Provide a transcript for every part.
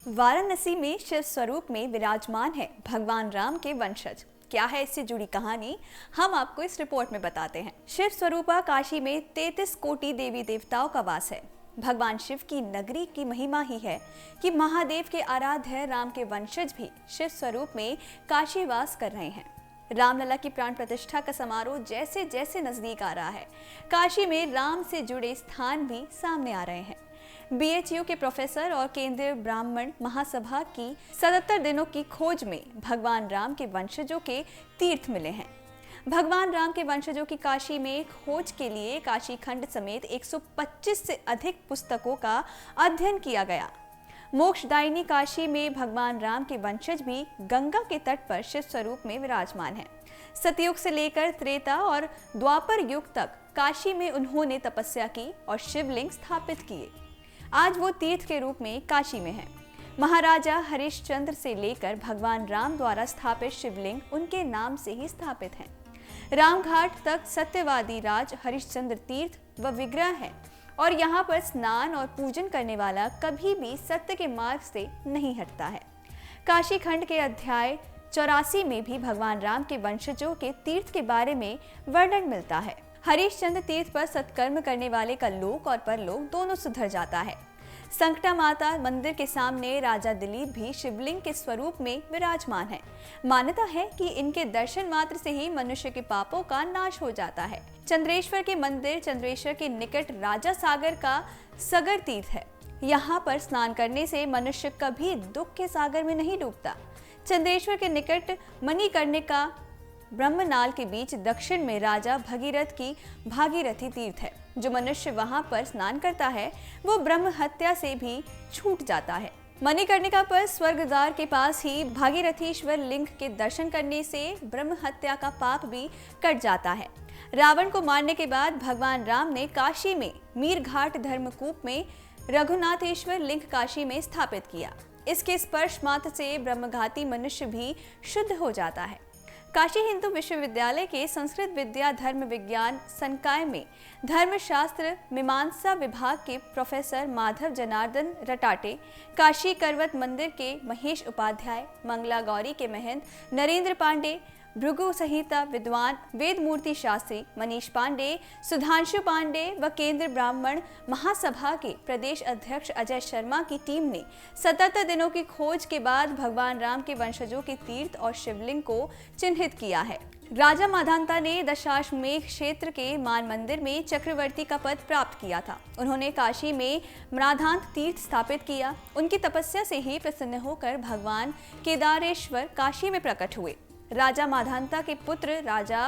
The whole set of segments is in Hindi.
वाराणसी में शिव स्वरूप में विराजमान है भगवान राम के वंशज। क्या है इससे जुड़ी कहानी, हम आपको इस रिपोर्ट में बताते हैं। शिव स्वरूपा काशी में 33 कोटि देवी देवताओं का वास है। भगवान शिव की नगरी की महिमा ही है कि महादेव के आराध्य राम के वंशज भी शिव स्वरूप में काशी वास कर रहे हैं। रामलला की प्राण प्रतिष्ठा का समारोह जैसे जैसे नजदीक आ रहा है, काशी में राम से जुड़े स्थान भी सामने आ रहे हैं। BHU के प्रोफेसर और केंद्रीय ब्राह्मण महासभा की 77 दिनों की खोज में भगवान राम के वंशजों के तीर्थ मिले हैं। भगवान राम के वंशजों की काशी में खोज के लिए काशी खंड समेत 125 से अधिक पुस्तकों का अध्ययन किया गया। मोक्षदायिनी काशी में भगवान राम के वंशज भी गंगा के तट पर शिव स्वरूप में विराजमान हैं। सतयुग से लेकर त्रेता और द्वापर युग तक काशी में उन्होंने तपस्या की और शिवलिंग स्थापित किए। आज वो तीर्थ के रूप में काशी में है। महाराजा हरिश्चंद्र से लेकर भगवान राम द्वारा स्थापित शिवलिंग उनके नाम से ही स्थापित हैं। रामघाट तक सत्यवादी राज हरिश्चंद्र तीर्थ व विग्रह है और यहाँ पर स्नान और पूजन करने वाला कभी भी सत्य के मार्ग से नहीं हटता है। काशी खंड के अध्याय 84 में भी भगवान राम के वंशजों के तीर्थ के बारे में वर्णन मिलता है। हरिश्चंद्र तीर्थ पर सत्कर्म करने वाले का लोक और परलोक दोनों सुधर जाता है। संकटा माता मंदिर के सामने राजा दिलीप भी शिवलिंग के स्वरूप में विराजमान है। मान्यता है कि इनके दर्शन मात्र से ही मनुष्य के पापों का नाश हो जाता है। चंद्रेश्वर के मंदिर चंद्रेश्वर के निकट राजा सागर का सगर तीर्थ है। यहाँ पर स्नान करने से मनुष्य कभी दुख के सागर में नहीं डूबता। चंद्रेश्वर के निकट मणिकर्णिका ब्रह्मनाल के बीच दक्षिण में राजा भगीरथ की भागीरथी तीर्थ है। जो मनुष्य वहां पर स्नान करता है वो ब्रह्म हत्या से भी छूट जाता है। मणिकर्णिका पर स्वर्गद्वार के पास ही भागीरथीश्वर लिंग के दर्शन करने से ब्रह्म हत्या का पाप भी कट जाता है। रावण को मारने के बाद भगवान राम ने काशी में मीरघाट धर्मकूप में रघुनाथेश्वर लिंग काशी में स्थापित किया। इसके स्पर्श मात्र से ब्रह्मघाती मनुष्य भी शुद्ध हो जाता है। काशी हिंदू विश्वविद्यालय के संस्कृत विद्या धर्म विज्ञान संकाय में धर्मशास्त्र मीमांसा विभाग के प्रोफेसर माधव जनार्दन रटाटे, काशी करवत मंदिर के महेश उपाध्याय, मंगला गौरी के महंत नरेंद्र पांडे, भृगु संहिता विद्वान वेदमूर्ति शास्त्री मनीष पांडे, सुधांशु पांडे व केंद्र ब्राह्मण महासभा के प्रदेश अध्यक्ष अजय शर्मा की टीम ने 77 दिनों की खोज के बाद भगवान राम के वंशजों के तीर्थ और शिवलिंग को चिन्हित किया है। राजा माधांता ने दशाश्वमेध क्षेत्र के मान मंदिर में चक्रवर्ती का पद प्राप्त किया था। उन्होंने काशी में मृधांत तीर्थ स्थापित किया। उनकी तपस्या से ही प्रसन्न होकर भगवान केदारेश्वर काशी में प्रकट हुए। राजा माधांता के पुत्र राजा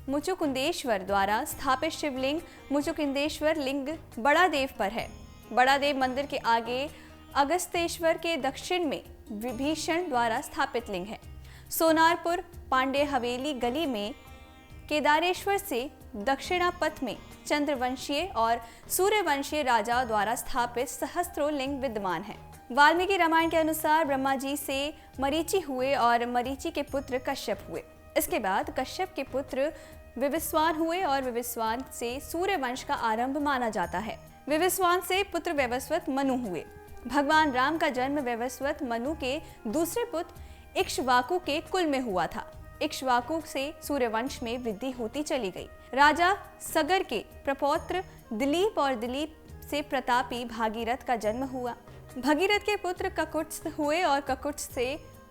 मुचुकुंदेश्वर द्वारा स्थापित शिवलिंग मुचुकुंदेश्वर लिंग बड़ा देव पर है। बड़ा देव मंदिर के आगे अगस्तेश्वर के दक्षिण में विभीषण द्वारा स्थापित लिंग है। सोनारपुर पांडे हवेली गली में केदारेश्वर से दक्षिणा पथ में चंद्रवंशीय और सूर्यवंशीय राजा द्वारा स्थापित सहस्त्रों लिंग विद्यमान है। वाल्मीकि रामायण के अनुसार ब्रह्मा जी से मरीचि हुए और मरीचि के पुत्र कश्यप हुए। इसके बाद कश्यप के पुत्र विवस्वान हुए और विवस्वान से सूर्यवंश का आरंभ माना जाता है। विवस्वान से पुत्र वैवस्वत मनु हुए। भगवान राम का जन्म वैवस्वत मनु के दूसरे पुत्र इक्ष्वाकु के कुल में हुआ था। इक्ष्वाकु से सूर्यवंश में वृद्धि होती चली गई। राजा सगर के प्रपौत्र दिलीप और दिलीप से प्रतापी भागीरथ का जन्म हुआ। भगीरथ के पुत्र ककुत्स हुए और ककुत्स से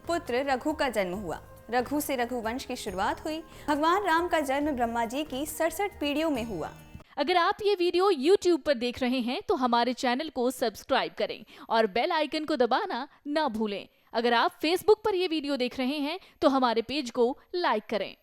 पुत्र रघु का जन्म हुआ। रघु से रघुवंश की शुरुआत हुई। भगवान राम का जन्म ब्रह्मा जी की 67 पीढ़ियों में हुआ। अगर आप ये वीडियो YouTube पर देख रहे हैं तो हमारे चैनल को सब्सक्राइब करें और बेल आइकन को दबाना ना भूलें। अगर आप Facebook पर ये वीडियो देख रहे हैं तो हमारे पेज को लाइक करें।